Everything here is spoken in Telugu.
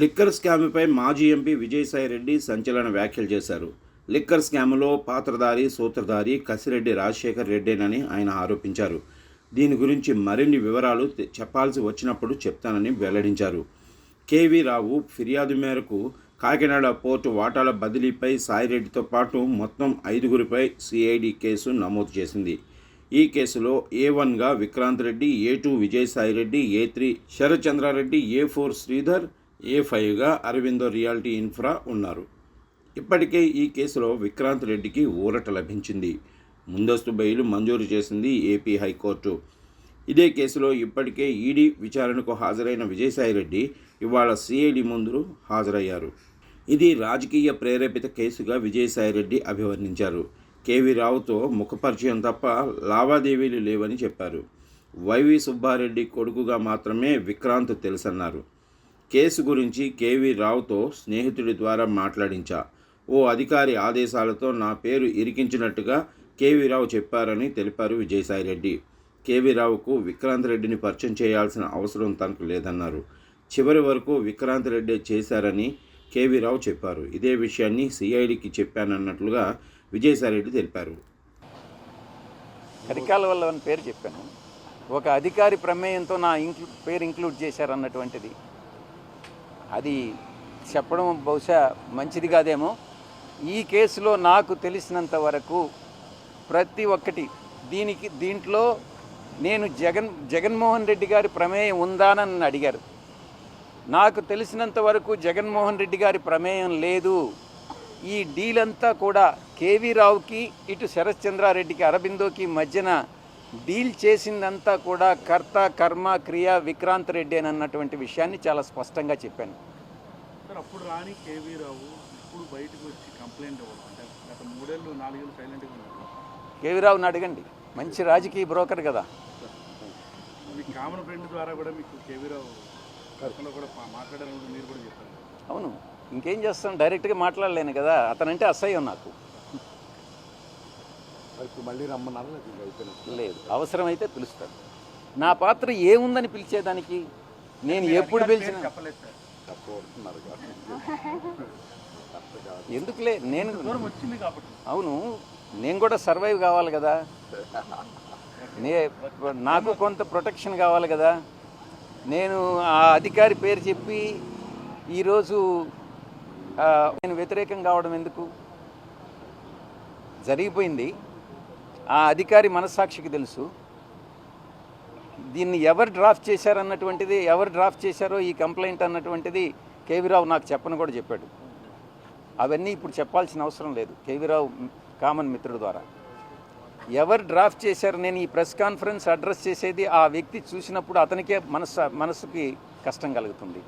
లిక్కర్ స్కామ్పై మాజీ ఎంపీ విజయసాయిరెడ్డి సంచలన వ్యాఖ్యలు చేశారు. లిక్కర్ స్కామ్లో పాత్రధారి, సూత్రధారి కసిరెడ్డి రాజశేఖర్ రెడ్డేనని ఆయన ఆరోపించారు. దీని గురించి మరిన్ని వివరాలు చెప్పాల్సి వచ్చినప్పుడు చెప్తానని వెల్లడించారు. కేవీ రావు ఫిర్యాదు మేరకు కాకినాడ పోర్టు వాటాల బదిలీపై సాయిరెడ్డితో పాటు మొత్తం 5గురిపై సిఐడి కేసు నమోదు చేసింది. ఈ కేసులో A1గా Vikrant Reddy, A2 Vijayasai Reddy, A3 Sarath Chandra Reddy, A4 Sridhar, A5గా అరవిందో రియాలిటీ ఇన్ఫ్రా ఉన్నారు. ఇప్పటికే ఈ కేసులో విక్రాంత్ రెడ్డికి ఊరట లభించింది. ముందస్తు బెయిల్ మంజూరు చేసింది ఏపీ హైకోర్టు. ఇదే కేసులో ఇప్పటికే ఈడీ విచారణకు హాజరైన విజయసాయిరెడ్డి ఇవాళ సిఐడి ముందు హాజరయ్యారు. ఇది రాజకీయ ప్రేరేపిత కేసుగా విజయసాయిరెడ్డి అభివర్ణించారు. కేవీ రావుతో ముఖపరిచయం తప్ప లావాదేవీలు లేవని చెప్పారు. వైవి సుబ్బారెడ్డి కొడుకుగా మాత్రమే విక్రాంత్ తెలుసన్నారు. కేసు గురించి కేవీ రావుతో స్నేహితుడి ద్వారా మాట్లాడించా. ఓ అధికారి ఆదేశాలతో నా పేరు ఇరికించినట్టుగా కేవీ రావు చెప్పారని తెలిపారు విజయసాయిరెడ్డి. కేవీ రావుకు విక్రాంత్ రెడ్డిని పరిచయం చేయాల్సిన అవసరం తనకు లేదన్నారు. చివరి వరకు విక్రాంత్ రెడ్డి చేశారని కేవీ రావు చెప్పారు. ఇదే విషయాన్ని సిఐడికి చెప్పానన్నట్లుగా విజయసాయిరెడ్డి తెలిపారు. కరికాల వల్ల పేరు చెప్పాను. ఒక అధికారి ప్రమేయంతో నా పేరు ఇంక్లూడ్ చేశారన్నటువంటిది అది చెప్పడం బహుశా మంచిది కాదేమో. ఈ కేసులో నాకు తెలిసినంత వరకు ప్రతి ఒక్కటి దీంట్లో నేను జగన్మోహన్ రెడ్డి గారి ప్రమేయం ఉందానని అడిగారు. నాకు తెలిసినంత వరకు జగన్మోహన్ రెడ్డి గారి ప్రమేయం లేదు. ఈ డీల్ అంతా కూడా కేవీ రావుకి, ఇటు శరత్చంద్రారెడ్డికి, అరబిందోకి మధ్యన డీల్ చేసిందంతా కూడా కర్త కర్మ క్రియ విక్రాంత్ రెడ్డి అని అన్నటువంటి విషయాన్ని చాలా స్పష్టంగా చెప్పాను. సార్, అప్పుడు రాని కేవీ రావు ఇప్పుడు బయటకు వచ్చి కంప్లైంట్ ఇవ్వడం అంటే గత 3 ఏళ్ళు 4 ఏళ్ళు సైలెంట్గా ఉన్నారు. కేవీ రావుని అడగండి, మంచి రాజకీయ బ్రోకర్ కదా. మీ కామన్ ఫ్రెండ్ ద్వారా కూడా మీకు కేవీ రావు కర్కలో కూడా మాట్లాడాలని మీరు కూడా చెప్పారు. అవును, ఇంకేం చేస్తాను, డైరెక్ట్గా మాట్లాడలేను కదా. అతనంటే అసహ్యం నాకు. మళ్ళీ రమ్మన్నారు లేదు, అవసరమైతే పిలుస్తాను. నా పాత్ర ఏముందని పిలిచేదానికి నేను ఎప్పుడు పిలిచిన ఎందుకులే. నేను వచ్చింది కాబట్టి అవును, నేను కూడా సర్వైవ్ కావాలి కదా. నాకు కొంత ప్రొటెక్షన్ కావాలి కదా. నేను ఆ అధికారి పేరు చెప్పి ఈరోజు నేను వ్యతిరేకం కావడం ఎందుకు? జరిగిపోయింది. ఆ అధికారి మనస్సాక్షికి తెలుసు. దీన్ని ఎవరు డ్రాఫ్ట్ చేశారన్నటువంటిది, ఎవరు డ్రాఫ్ట్ చేశారో ఈ కంప్లైంట్ అన్నటువంటిది కేవీ రావు నాకు చెప్పని కూడా చెప్పాడు. అవన్నీ ఇప్పుడు చెప్పాల్సిన అవసరం లేదు. కేవీ రావు కామన్ మిత్రుడు ద్వారా ఎవరు డ్రాఫ్ట్ చేశారు, నేను ఈ ప్రెస్ కాన్ఫరెన్స్ అడ్రస్ చేసేది ఆ వ్యక్తి చూసినప్పుడు అతనికే మనసుకి కష్టం కలుగుతుంది.